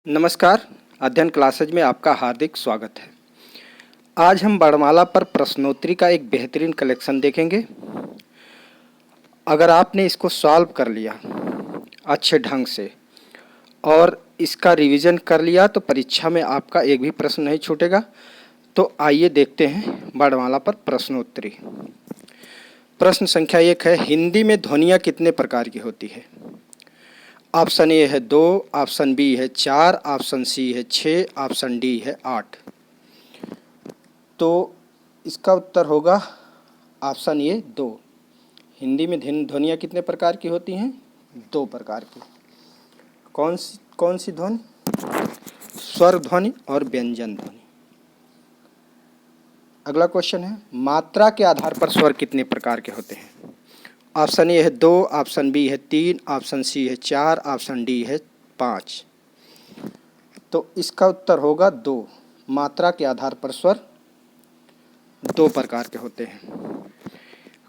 नमस्कार। अध्ययन क्लासेज में आपका हार्दिक स्वागत है। आज हम वर्णमाला पर प्रश्नोत्तरी का एक बेहतरीन कलेक्शन देखेंगे। अगर आपने इसको सॉल्व कर लिया अच्छे ढंग से और इसका रिवीजन कर लिया तो परीक्षा में आपका एक भी प्रश्न नहीं छूटेगा। तो आइए देखते हैं वर्णमाला पर प्रश्नोत्तरी। प्रश्न संख्या 1 है, हिंदी में ध्वनियाँ कितने प्रकार की होती है? ऑप्शन ए है 2, ऑप्शन बी है 4, ऑप्शन सी है 6, ऑप्शन डी है 8। तो इसका उत्तर होगा ऑप्शन ए 2। हिंदी में ध्वनियाँ कितने प्रकार की होती हैं? 2 प्रकार की। कौन सी ध्वनि? स्वर ध्वनि और व्यंजन ध्वनि। अगला क्वेश्चन है, मात्रा के आधार पर स्वर कितने प्रकार के होते हैं? ऑप्शन ए है 2, ऑप्शन बी है 3, ऑप्शन सी है 4, ऑप्शन डी है 5। तो इसका उत्तर होगा 2। मात्रा के आधार पर स्वर 2 प्रकार के होते हैं।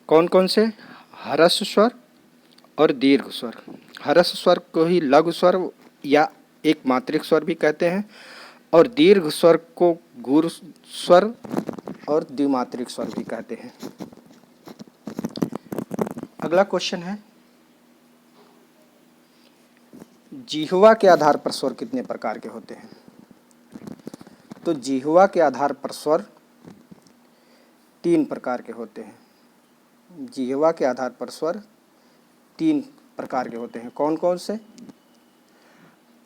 कौन कौन से? ह्रस्व स्वर और दीर्घ स्वर। ह्रस्व स्वर को ही लघु स्वर या एक मात्रिक स्वर भी कहते हैं और दीर्घ स्वर को गुरु स्वर और द्विमात्रिक स्वर भी कहते हैं। अगला क्वेश्चन है, जिह्वा के आधार पर स्वर कितने प्रकार के होते हैं? तो जिह्वा के आधार पर स्वर 3 प्रकार के होते हैं। जिह्वा के आधार पर स्वर 3 प्रकार के होते हैं। कौन कौन से?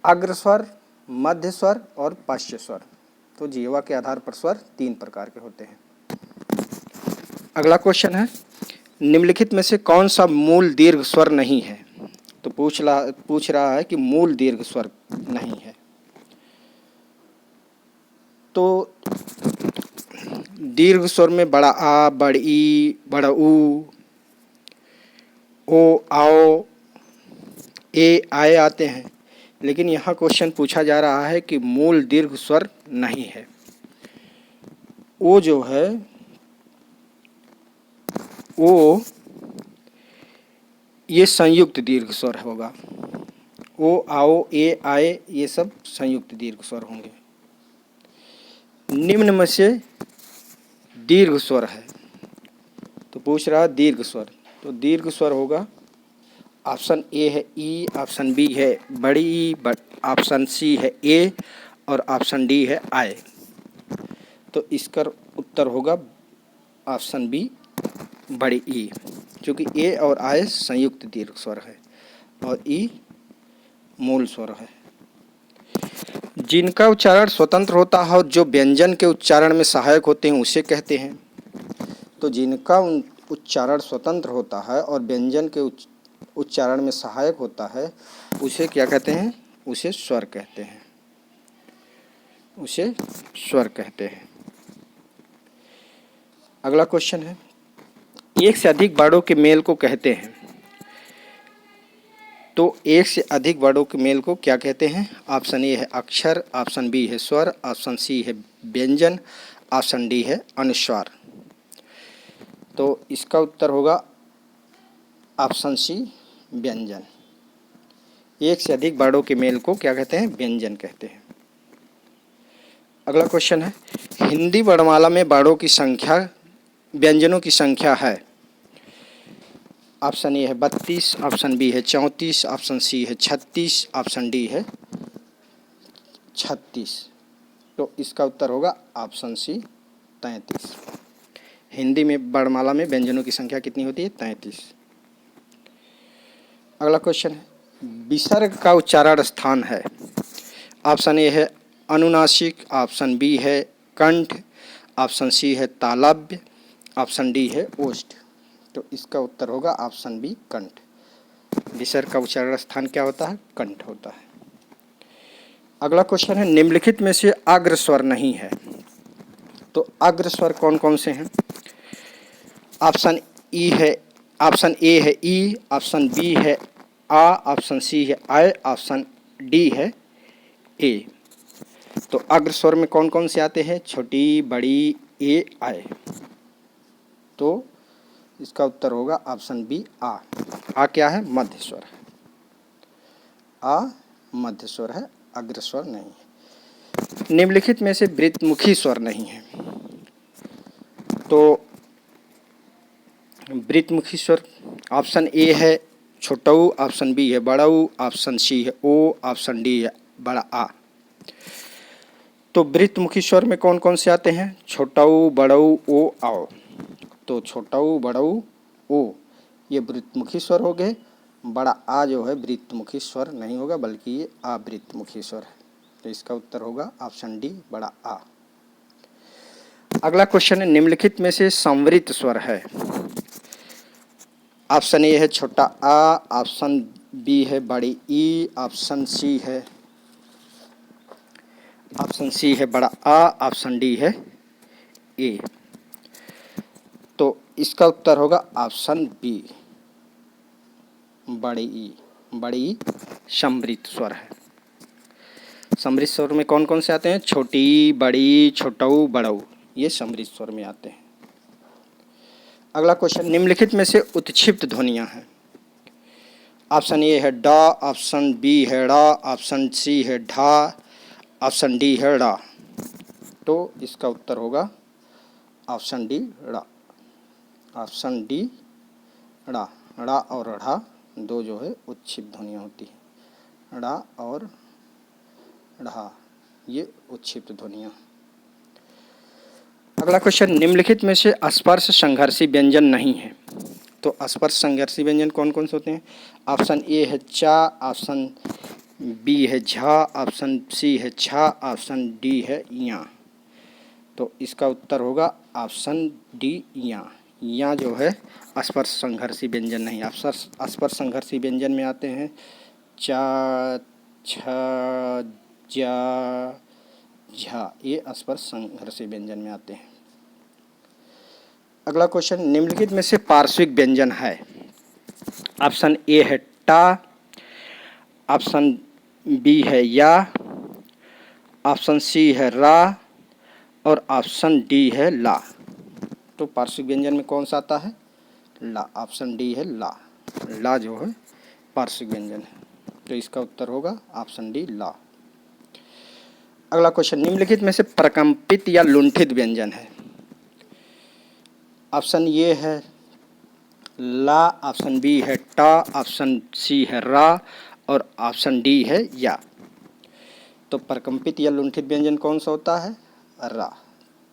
अग्र स्वर, मध्य स्वर और पश्च स्वर। तो जिह्वा के आधार पर स्वर 3 प्रकार के होते हैं। अगला क्वेश्चन है, निम्नलिखित में से कौन सा मूल दीर्घ स्वर नहीं है? तो पूछ रहा है कि मूल दीर्घ स्वर नहीं है। तो दीर्घ स्वर में बड़ा आ, बड़ ई, बड़ा ऊ, ओ, आओ, ए, आए आते हैं। लेकिन यहाँ क्वेश्चन पूछा जा रहा है कि मूल दीर्घ स्वर नहीं है। ओ जो है वो ये संयुक्त दीर्घ स्वर होगा। ओ, आओ, ए, आए ये सब संयुक्त दीर्घ स्वर होंगे। निम्न में से दीर्घ स्वर है तो पूछ रहा है दीर्घ स्वर। तो दीर्घ स्वर होगा, ऑप्शन ए है ई, ऑप्शन बी है बड़ी ई, ऑप्शन सी है ए और ऑप्शन डी है आए। तो इसका उत्तर होगा ऑप्शन बी बड़ी ई, क्योंकि ए और आए संयुक्त दीर्घ स्वर है और ई मूल स्वर है। जिनका उच्चारण स्वतंत्र होता है और जो व्यंजन के उच्चारण में सहायक होते हैं उसे कहते हैं। तो जिनका उच्चारण स्वतंत्र होता है और व्यंजन के उच्चारण में सहायक होता है उसे क्या कहते हैं? उसे स्वर कहते हैं। उसे स्वर कहते हैं। अगला क्वेश्चन है, एक से अधिक वर्णों के मेल को कहते हैं। तो एक से अधिक वर्णों के मेल को क्या कहते हैं? ऑप्शन ए है अक्षर, ऑप्शन बी है स्वर, ऑप्शन सी है व्यंजन, ऑप्शन डी है अनुस्वार। तो इसका उत्तर होगा ऑप्शन सी व्यंजन। एक से अधिक वर्णों के मेल को क्या कहते हैं? व्यंजन कहते हैं। अगला क्वेश्चन है, हिंदी वर्णमाला में वर्णों की संख्या, व्यंजनों की संख्या है। ऑप्शन ए है 32, ऑप्शन बी है 34, ऑप्शन सी है 36, ऑप्शन डी है 36। तो इसका उत्तर होगा ऑप्शन सी 33। हिंदी में वर्णमाला में व्यंजनों की संख्या कितनी होती है? 33। अगला क्वेश्चन है, विसर्ग का उच्चारण स्थान है। ऑप्शन ए है अनुनासिक, ऑप्शन बी है कंठ, ऑप्शन सी है तालव्य, ऑप्शन डी है ओष्ठ। तो इसका उत्तर होगा ऑप्शन बी कंठ। विसर्ग का उच्चारण स्थान क्या होता है? कंठ होता है। अगला क्वेश्चन है, निम्नलिखित में से अग्र स्वर नहीं है। तो अग्र स्वर कौन कौन से हैं? ऑप्शन ए है ई, ऑप्शन बी है आ, ऑप्शन सी है आय, ऑप्शन डी है ए। तो अग्र स्वर में कौन कौन से आते हैं? छोटी, बड़ी, ए, आय। तो इसका उत्तर होगा ऑप्शन बी आ। आ क्या है? मध्य स्वर है। आ मध्य स्वर है अग्रस्वर नहीं है। निम्नलिखित में से वृत्तमुखी स्वर नहीं है। तो वृत्तमुखी स्वर ऑप्शन ए है छोटा ऊ, ऑप्शन बी है बड़ा ऊ, ऑप्शन सी है ओ, ऑप्शन डी है बड़ा आ। तो वृत्तमुखी स्वर में कौन कौन से आते हैं? छोटा ऊ, बड़ा ऊ, ओ, आओ। तो छोटा ऊ, बड़ा ऊ, ओ ये वृत्तमुखी स्वर हो गए। बड़ा आ जो है वृत्तमुखी स्वर नहीं होगा, बल्कि ये अवृत्तमुखी स्वर है। तो इसका उत्तर होगा ऑप्शन डी बड़ा आ। अगला क्वेश्चन है निम्नलिखित में से संवृत्त स्वर है। ऑप्शन ए है छोटा आ, ऑप्शन बी है बड़ी ई, ऑप्शन सी है बड़ा आ, ऑप्शन डी है ए। तो इसका उत्तर होगा ऑप्शन बी बड़ी ई। बड़ी ई संवृत्त स्वर है। संवृत्त स्वर में कौन कौन से आते हैं? छोटी, बड़ी, छोटऊ, बड़ऊ ये संवृत्त स्वर में आते हैं। अगला क्वेश्चन निम्नलिखित में से उत्क्षिप्त ध्वनियां हैं। ऑप्शन ए है डा, ऑप्शन बी है ड़ा, ऑप्शन सी है ढा, ऑप्शन डी है ड़ा। तो इसका उत्तर होगा ऑप्शन डी ड़ा। ऑप्शन डी ड़ा। ड़ा और ढ़ा दो जो है उत्क्षिप्त ध्वनियां होती हैं। ड़ा और ढ़ा ये उत्क्षिप्त ध्वनियां। अगला क्वेश्चन निम्नलिखित में से स्पर्श संघर्षी व्यंजन नहीं है। तो स्पर्श संघर्षी व्यंजन कौन कौन से होते हैं? ऑप्शन ए है चा, ऑप्शन बी है झा, ऑप्शन सी है छा, ऑप्शन डी है या। तो इसका उत्तर होगा ऑप्शन डी या। या जो है स्पर्श संघर्षी व्यंजन नहीं। स्पर्श संघर्षी व्यंजन में आते हैं चा, छ, जा, झा ये स्पर्श संघर्षी व्यंजन में आते हैं। अगला क्वेश्चन निम्नलिखित में से पार्श्विक व्यंजन है। ऑप्शन ए है टा, ऑप्शन बी है या, ऑप्शन सी है रा और ऑप्शन डी है ला। तो पार्श्विक व्यंजन में कौन सा आता है? ला। ऑप्शन डी है ला। ला जो है पार्श्विक व्यंजन है। तो इसका उत्तर होगा ऑप्शन डी ला। अगला क्वेश्चन निम्नलिखित में से प्रकंपित या लुंठित व्यंजन है। ऑप्शन ए है ला, ऑप्शन बी है टा, ऑप्शन सी है रा और ऑप्शन डी है या। तो प्रकंपित या लुंठित व्यंजन कौन सा होता है? रा।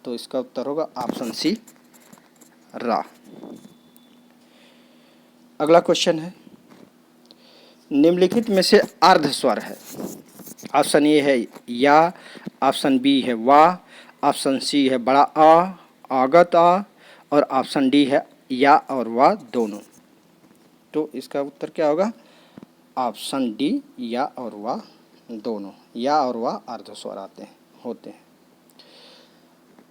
तो इसका उत्तर होगा ऑप्शन सी रा। अगला क्वेश्चन है निम्नलिखित में से अर्ध स्वर है। ऑप्शन ए है या, ऑप्शन बी है वा, ऑप्शन सी है बड़ा आ, आगत आ और ऑप्शन डी है या और वा दोनों। तो इसका उत्तर क्या होगा? ऑप्शन डी या और वा दोनों। या और वा अर्ध स्वर होते हैं।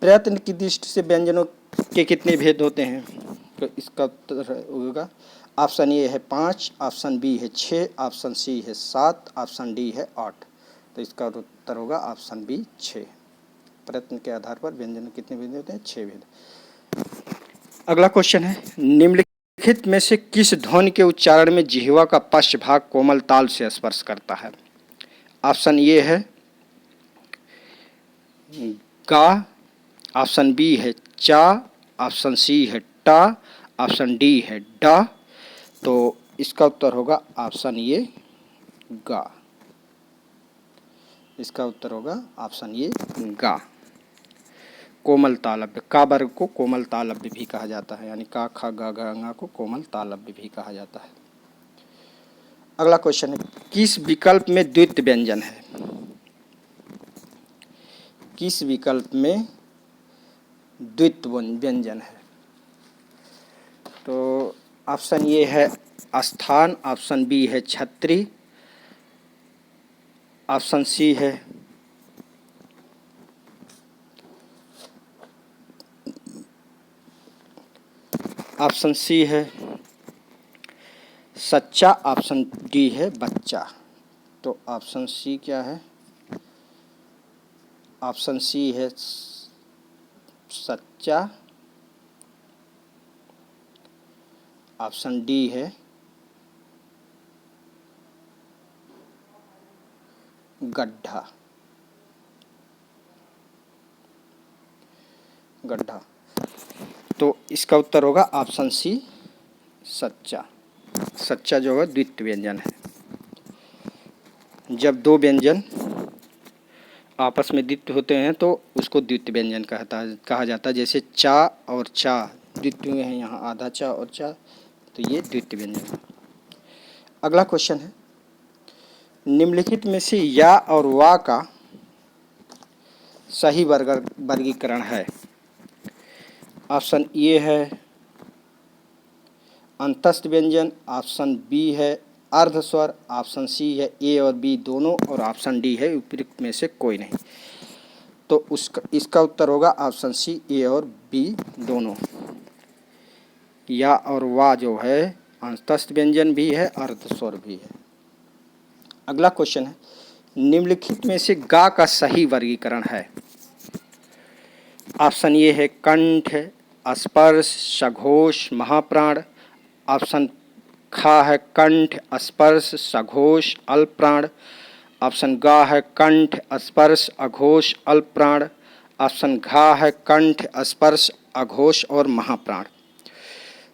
प्रयत्न की दृष्टि से व्यंजनों के कितने भेद होते हैं? तो इसका उत्तर होगा ऑप्शन ए है 5, ऑप्शन बी है 6, ऑप्शन सी है 7, ऑप्शन डी है 8। तो इसका उत्तर होगा ऑप्शन बी 6। प्रयत्न के आधार पर व्यंजन कितने भेद होते हैं? 6 भेद। अगला क्वेश्चन है निम्नलिखित में से किस ध्वनि के उच्चारण में जिह्वा का पश्च भाग कोमल ताल से स्पर्श करता है? ऑप्शन ए है गा, ऑप्शन बी है चा, ऑप्शन सी है टा, ऑप्शन डी है डा। तो इसका उत्तर होगा ऑप्शन ए गा। इसका उत्तर होगा ऑप्शन ए गा। कोमल तालव्य। का वर्ग को कोमल तालव्य भी कहा जाता है, यानी का खा गा घा ङा को कोमल तालव्य भी कहा जाता है। अगला क्वेश्चन है किस विकल्प में द्वित्व व्यंजन है? किस विकल्प में द्वित्व व्यंजन है? तो ऑप्शन ए है स्थान, ऑप्शन बी है छत्री, ऑप्शन सी है सच्चा, ऑप्शन डी है बच्चा। तो ऑप्शन सी क्या है? ऑप्शन सी है सच्चा, ऑप्शन डी है गड्ढा, गड्ढा। तो इसका उत्तर होगा ऑप्शन सी सच्चा। सच्चा जो है द्वित्व व्यंजन है। जब दो व्यंजन आपस में द्वित्व होते हैं तो उसको द्वित्व व्यंजन कहा जाता है। जैसे चा और चा द्वित्व में है, यहाँ आधा चा और चा, तो ये द्वित्व व्यंजन है। अगला क्वेश्चन है, निम्नलिखित में से या और वा का सही वर्गीकरण है। ऑप्शन ए है अंतस्थ व्यंजन, ऑप्शन बी है अर्ध स्वर, ऑप्शन सी है ए और बी दोनों, और ऑप्शन डी है उपयुक्त में से कोई नहीं। तो इसका उत्तर होगा ऑप्शन सी ए और बी दोनों। या और वा जो है अंतस्थ व्यंजन भी है, अर्ध स्वर भी है। अगला क्वेश्चन है, निम्नलिखित में से गा का सही वर्गीकरण है। ऑप्शन ए है कंठ, स्पर्श, सघोष, महाप्राण। ऑप्शन खा है कंठ, स्पर्श, सघोष, अल्पप्राण। ऑप्शन गा है कंठ, स्पर्श, अघोष, अल्पप्राण। ऑप्शन घा है कंठ, स्पर्श, अघोष और महाप्राण।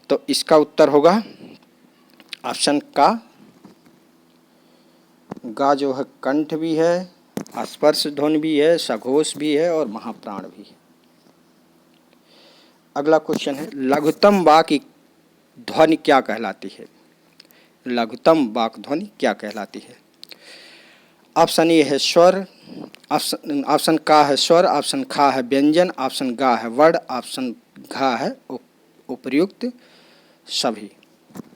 तो इसका उत्तर होगा ऑप्शन का, गा जो है कंठ भी है, स्पर्श ध्वनि भी है, सघोष भी है और महाप्राण भी है। अगला क्वेश्चन है, लघुत्तम वाक् की ध्वनि क्या कहलाती है। लघुत्तम वाक् ध्वनि क्या कहलाती है। ऑप्शन ए है स्वर, ऑप्शन का है स्वर, ऑप्शन खा है व्यंजन, ऑप्शन गा है वर्ण, ऑप्शन घा है उपर्युक्त सभी।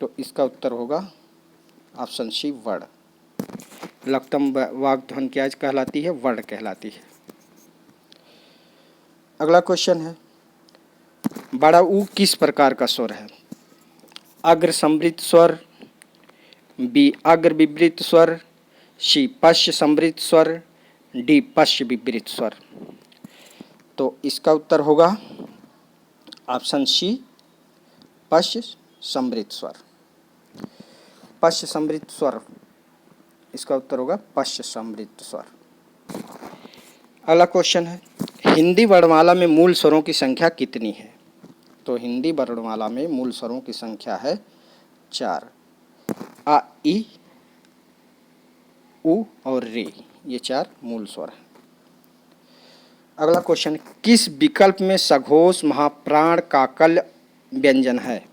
तो इसका उत्तर होगा ऑप्शन सी वर्ण। लघुत्तम वाक् ध्वनि क्या कहलाती है, वर्ण कहलाती है। अगला क्वेश्चन है, बड़ा ऊ किस प्रकार का स्वर है। अग्र संवृत स्वर, बी अग्र विवृत स्वर, सी पश्च संवृत स्वर, डी पश्च विवृत स्वर। तो इसका उत्तर होगा ऑप्शन सी पश्च संवृत स्वर। पश्च संवृत स्वर, इसका उत्तर होगा पश्च संवृत स्वर। अगला क्वेश्चन है, हिंदी वर्णमाला में मूल स्वरों की संख्या कितनी है। तो हिंदी वर्णमाला में मूल स्वरों की संख्या है 4। आ, ई, उ और रे, ये 4 मूल स्वर हैं। अगला क्वेश्चन, किस विकल्प में सघोष, महाप्राण, काकल व्यंजन है।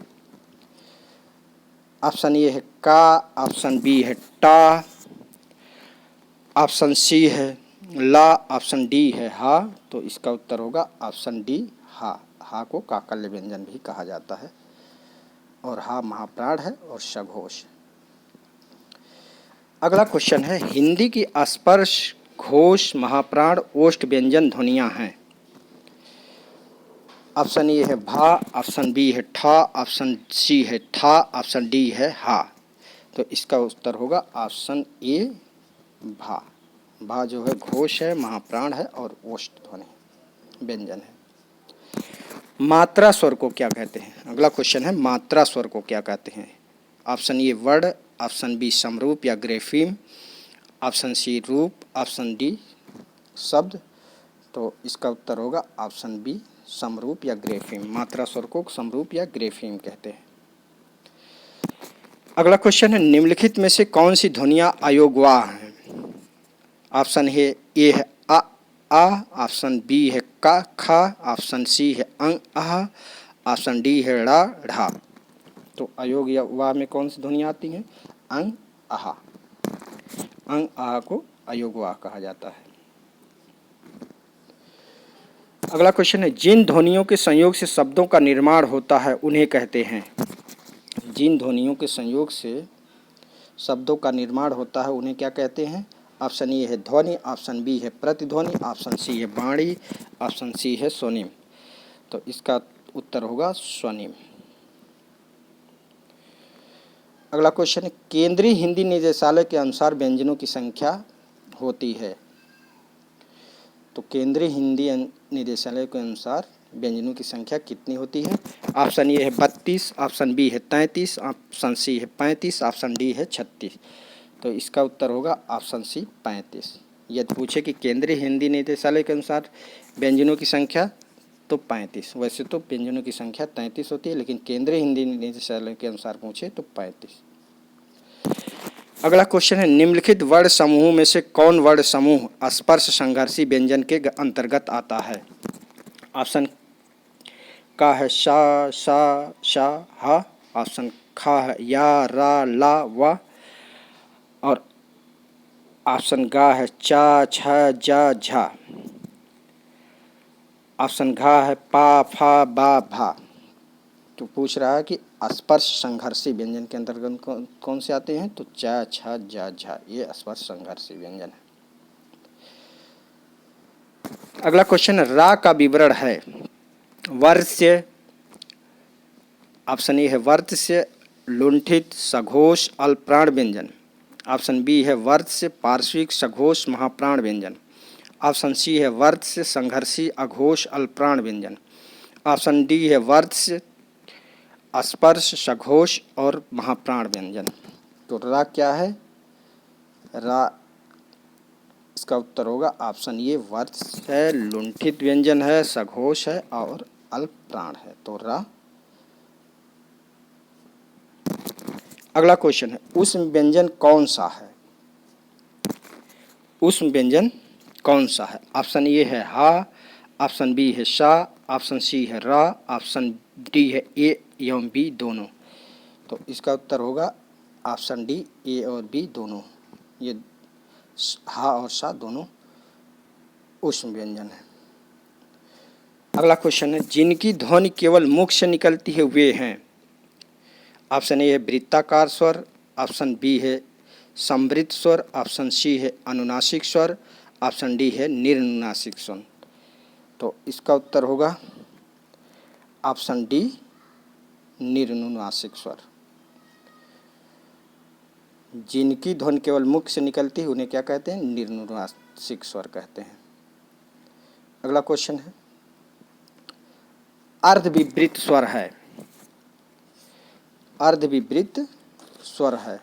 ऑप्शन ए है का, ऑप्शन बी है टा, ऑप्शन सी है ला, ऑप्शन डी है हा। तो इसका उत्तर होगा ऑप्शन डी हा। हा को काकल्य व्यंजन भी कहा जाता है, और हा महाप्राण है और सघोष। अगला क्वेश्चन है, हिंदी की स्पर्श, घोष, महाप्राण, ओष्ठ व्यंजन ध्वनियाँ हैं। ऑप्शन ए है भा, ऑप्शन बी है ठा, ऑप्शन सी है था, ऑप्शन डी है हा। तो इसका उत्तर होगा ऑप्शन ए भा। भा जो है घोष है, महाप्राण है और ओष्ठ ध्वनि व्यंजन है। मात्रा स्वर को क्या कहते हैं। अगला क्वेश्चन है, मात्रा स्वर को क्या कहते हैं। ऑप्शन ए वर्ण, ऑप्शन बी समरूप या ग्रेफीम, ऑप्शन सी रूप, ऑप्शन डी शब्द। तो इसका उत्तर होगा ऑप्शन बी समरूप या ग्रेफीम। मात्रा स्वर को समरूप या ग्रेफीम कहते हैं। अगला क्वेश्चन है, निम्नलिखित में से कौन सी ध्वनियाँ अयोगवाह हैं। ऑप्शन है ए है आ, ऑप्शन बी है का खा, ऑप्शन सी है अंग आह, ऑप्शन डी है ड़ा ढा। तो अयोग या वाह में कौन सी ध्वनि आती हैं, अंग आह। अंग आह को अयोगवाह कहा जाता है। अगला क्वेश्चन है, जिन ध्वनियों के संयोग से शब्दों का निर्माण होता है उन्हें कहते हैं। जिन ध्वनियों के संयोग से शब्दों का निर्माण होता है उन्हें क्या कहते हैं। ऑप्शन ए है ध्वनि, ऑप्शन बी है प्रतिध्वनि, ऑप्शन सी है वाणी, ऑप्शन सी है स्वनिम। तो इसका उत्तर होगा स्वनिम। अगला क्वेश्चन है, केंद्रीय हिंदी निदेशालय के अनुसार व्यंजनों की संख्या होती है। तो केंद्रीय हिंदी निदेशालय के अनुसार व्यंजनों की संख्या कितनी होती है। ऑप्शन ए है 32, ऑप्शन बी है 33, ऑप्शन सी है 35, ऑप्शन डी है 36। तो इसका उत्तर होगा ऑप्शन सी 35। यदि पूछे कि केंद्रीय हिंदी निदेशालय के अनुसार व्यंजनों की संख्या तो 35। वैसे तो व्यंजनों की संख्या 33 होती है, लेकिन केंद्रीय हिंदी निदेशालय के अनुसार पूछे तो 35। अगला क्वेश्चन है, निम्नलिखित वर्ण समूह में से कौन वर्ण समूह स्पर्श संघर्षी व्यंजन के अंतर्गत आता है? ऑप्शन का है शा, शा, शा, हा। ऑप्शन खा है या, रा, ला, वा। और ऑप्शन गा है चा, छ, जा, झा। ऑप्शन घा है पा, फा, बा, भा। तो पूछ रहा है कि स्पर्श संघर्षी व्यंजन के अंतर्गत कौन से आते हैं? तो चा, छ, जा, झा, ये स्पर्श संघर्षी व्यंजन है। अगला क्वेश्चन, रा का विवरण है वर्स्य। ऑप्शन ए है वर्त्स्य लुंठित सघोष अल्पप्राण व्यंजन। ऑप्शन बी है वर्त्स्य पार्श्विक सघोष महाप्राण व्यंजन। ऑप्शन सी है वर्त्स्य संघर्षी अघोष अल्पप्राण व्यंजन। ऑप्शन डी है वर्त्स्य स्पर्श सघोष और महाप्राण व्यंजन। तो रा क्या है? रा इसका उत्तर होगा ऑप्शन ये वर्त्स्य है, लुंठित व्यंजन है, सघोष है और अल्पप्राण है। तो रा। अगला क्वेश्चन है, ऊष्म व्यंजन कौन सा है? ऊष्म व्यंजन कौन सा है? ऑप्शन ए है हा। ऑप्शन बी है शा। ऑप्शन सी है रा। ऑप्शन डी है ए एवं बी दोनों। तो इसका उत्तर होगा ऑप्शन डी, ए और बी दोनों। ये हा और शा दोनों ऊष्म व्यंजन है। अगला क्वेश्चन है, जिनकी ध्वनि केवल मुख से निकलती है वे हैं। ऑप्शन ए है वृत्ताकार स्वर। ऑप्शन बी है समवृत्त स्वर। ऑप्शन सी है अनुनासिक स्वर। ऑप्शन डी है निरनुनासिक स्वर। तो इसका उत्तर होगा ऑप्शन डी, निरनुनासिक स्वर। जिनकी ध्वनि केवल मुख से निकलती है उन्हें क्या कहते हैं? निरनुनासिक स्वर कहते हैं। अगला क्वेश्चन है, अर्धविवृत स्वर है। अर्धविवृत स्वर है।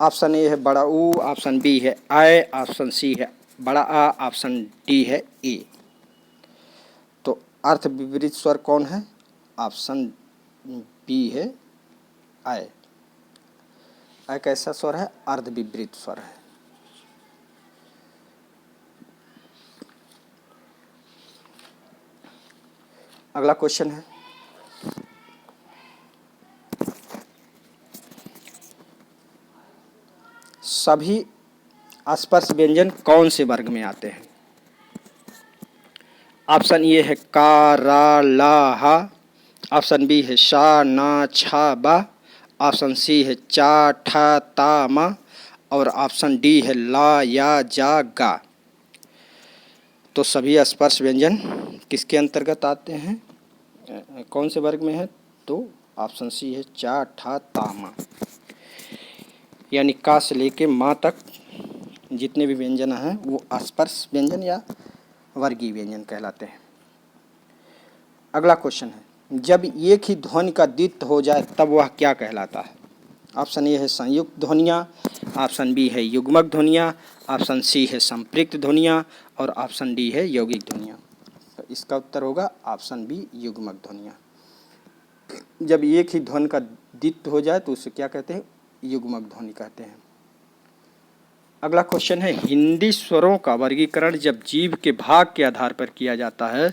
ऑप्शन ए है बड़ा ऊ। ऑप्शन बी है आय। ऑप्शन सी है बड़ा आ। ऑप्शन डी है ए। तो अर्धविवृत स्वर कौन है? ऑप्शन बी है आय। आय कैसा स्वर है? अर्धविवृत स्वर है। अगला क्वेश्चन है, सभी स्पर्श व्यंजन कौन से वर्ग में आते हैं? ऑप्शन ए है का, रा, ला, हा। ऑप्शन बी है शा, ना, छा, बा। ऑप्शन सी है चा, ठा, ता, मा। और ऑप्शन डी है ला, या, जा, गा। तो सभी स्पर्श व्यंजन किसके अंतर्गत आते हैं? कौन से वर्ग में है? तो ऑप्शन सी है चा, ठा, ता, मा। यानी का से लेके माँ तक जितने भी व्यंजन हैं वो स्पर्श व्यंजन या वर्गीय व्यंजन कहलाते हैं। अगला क्वेश्चन है, जब एक ही ध्वनि का द्वित्व हो जाए तब वह क्या कहलाता है? ऑप्शन ए है संयुक्त ध्वनियाँ। ऑप्शन बी है युग्मक ध्वनियाँ। ऑप्शन सी है संपृक्त ध्वनियाँ। और ऑप्शन डी है यौगिक ध्वनियाँ। तो इसका उत्तर होगा ऑप्शन बी, युग्मक ध्वनियाँ। जब एक ही ध्वनि का द्वित्व हो जाए तो उसे क्या कहते हैं? युग्मक ध्वनि कहते हैं। अगला क्वेश्चन है, हिंदी स्वरों का वर्गीकरण जब जीभ के भाग के आधार पर किया जाता है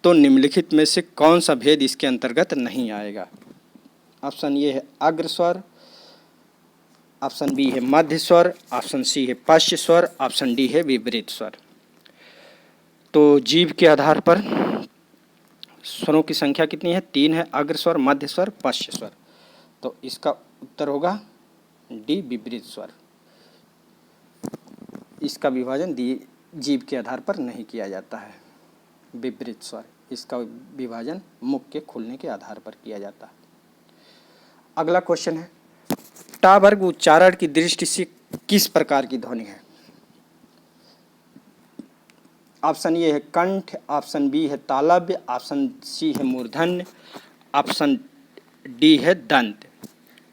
तो निम्नलिखित में से कौन सा भेद इसके अंतर्गत नहीं आएगा? ऑप्शन ए है अग्र स्वर। ऑप्शन बी है मध्य स्वर। ऑप्शन सी है पश्च स्वर। ऑप्शन डी है विपरीत स्वर। तो जीभ के आधार पर स्वरों की संख्या कितनी है? 3 है। अग्र स्वर, मध्य स्वर, पश्च स्वर। तो इसका उत्तर होगा डी, विपरीत स्वर। इसका विभाजन जीभ के आधार पर नहीं किया जाता है। विपरीत स्वर, इसका विभाजन मुख के खुलने के आधार पर किया जाता है। अगला क्वेश्चन है, टा वर्ग उच्चारण की दृष्टि से किस प्रकार की ध्वनि है? ऑप्शन ए है कंठ। ऑप्शन बी है तालव्य। ऑप्शन सी है मूर्धन्य। ऑप्शन डी है दंत।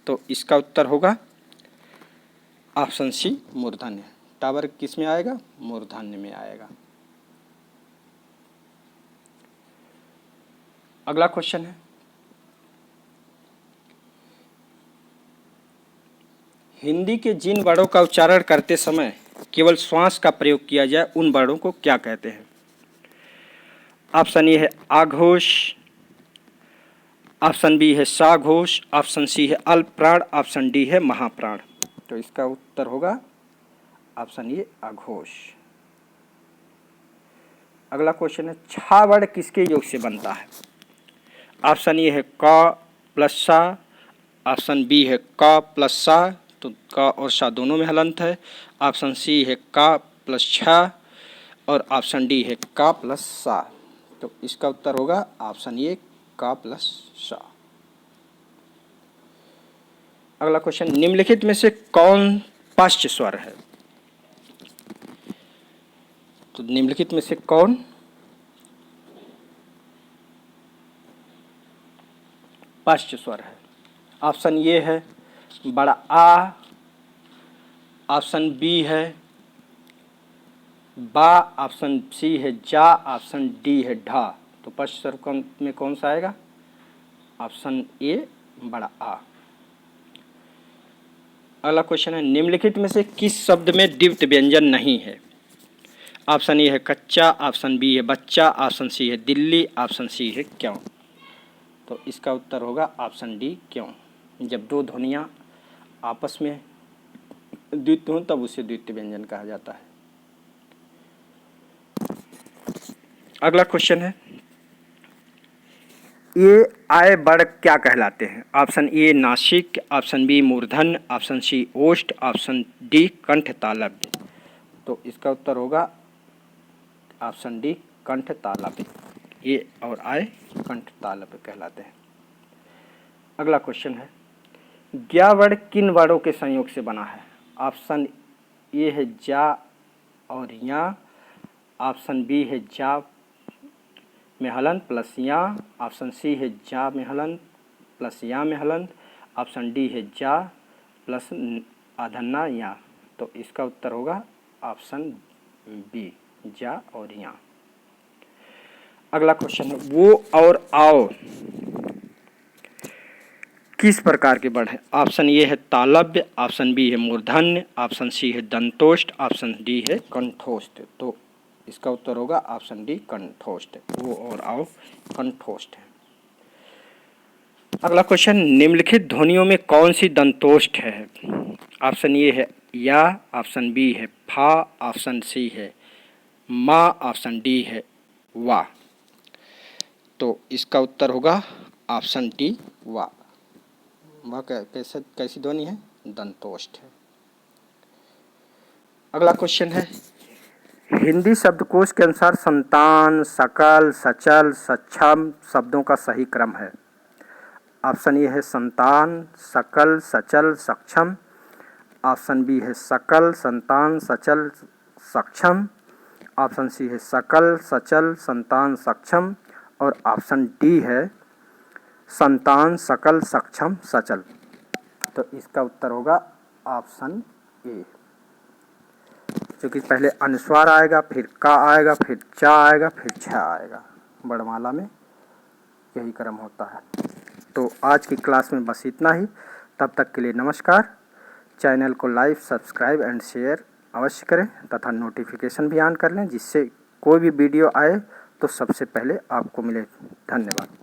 तो इसका उत्तर होगा ऑप्शन सी, मूर्धन्य। छठा वर्ग किस में आएगा? मूर्धन्य में आएगा। अगला क्वेश्चन है, हिंदी के जिन वर्णों का उच्चारण करते समय केवल श्वास का प्रयोग किया जाए उन वर्णों को क्या कहते हैं? ऑप्शन ए है आघोष, ऑप्शन बी है साघोष, ऑप्शन सी है अल्पप्राण, ऑप्शन डी है महाप्राण। तो इसका उत्तर होगा ऑप्शन ए आघोष। अगला क्वेश्चन है, छा वर्ण किसके योग से बनता है? ऑप्शन ए है क प्लस सा, ऑप्शन बी है क प्लस सा, तो क और सा दोनों में हलंत है, ऑप्शन सी है क प्लस छा और ऑप्शन डी है क प्लस सा। तो इसका उत्तर होगा ऑप्शन ए क प्लस सा। अगला क्वेश्चन, निम्नलिखित में से कौन पश्च स्वर है? तो निम्नलिखित में से कौन पश्च स्वर है? ऑप्शन ए है बड़ा आ, ऑप्शन बी है बा, ऑप्शन सी है जा, ऑप्शन डी है ढा। तो पश्च स्वर में कौन सा आएगा? ऑप्शन ए बड़ा आ। अगला क्वेश्चन है, निम्नलिखित में से किस शब्द में द्वित्व व्यंजन नहीं है? ऑप्शन ए है कच्चा, ऑप्शन बी है बच्चा, ऑप्शन सी है दिल्ली, ऑप्शन सी है क्यों। तो इसका उत्तर होगा ऑप्शन डी क्यों। जब दो ध्वनियाँ आपस में द्वित्व हों तब उसे द्वित्व व्यंजन कहा जाता है। अगला क्वेश्चन है, ये आय वर्ण क्या कहलाते हैं? ऑप्शन ए नासिक, ऑप्शन बी मूर्धन्य, ऑप्शन सी ओष्ठ, ऑप्शन डी कंठ तालव्य। तो इसका उत्तर होगा ऑप्शन डी कंठ तालव्य। ए और आय कंठ तालव्य कहलाते हैं। अगला क्वेश्चन है, ज्ञा वर्ण किन वर्णों के संयोग से बना है? ऑप्शन ए है जा और या, ऑप्शन बी है जा में हलंत प्लस या, ऑप्शन सी है जा में हलंत प्लस या में हलंत, ऑप्शन डी है जा प्लस आधन्ना या। तो इसका उत्तर होगा ऑप्शन बी जा और या। अगला क्वेश्चन है, वो और आओ किस प्रकार के वर्ण है? ऑप्शन ए है तालव्य, ऑप्शन बी है मूर्धन्य, ऑप्शन सी है दंतोष्ठ, ऑप्शन डी है कंठोष्ठ। तो इसका उत्तर होगा ऑप्शन डी कंठोष्ठ। वो और आओ कंठोष्ठ है। अगला क्वेश्चन, निम्नलिखित ध्वनियों में कौन सी दंतोष्ठ है? ऑप्शन ए है या, ऑप्शन बी है फा, ऑप्शन सी है मा, ऑप्शन डी है वा। तो इसका उत्तर होगा ऑप्शन डी वा। वह कैसी ध्वनि है? दंतोष्ठ है। अगला क्वेश्चन है, हिंदी शब्दकोश के अनुसार संतान, सकल, सचल, सक्षम शब्दों का सही क्रम है? ऑप्शन ए है संतान, सकल, सचल, सक्षम, ऑप्शन बी है सकल, संतान, सचल, सक्षम, ऑप्शन सी है सकल, सचल, संतान, सक्षम और ऑप्शन डी है संतान, सकल, सक्षम, सचल। तो इसका उत्तर होगा ऑप्शन ए। क्योंकि पहले अनुस्वार आएगा, फिर का आएगा, फिर चा आएगा, फिर छ आएगा। वर्णमाला में यही क्रम होता है। तो आज की क्लास में बस इतना ही। तब तक के लिए नमस्कार। चैनल को लाइक, सब्सक्राइब एंड शेयर अवश्य करें तथा नोटिफिकेशन भी ऑन कर लें, जिससे कोई भी वीडियो आए तो सबसे पहले आपको मिले। धन्यवाद।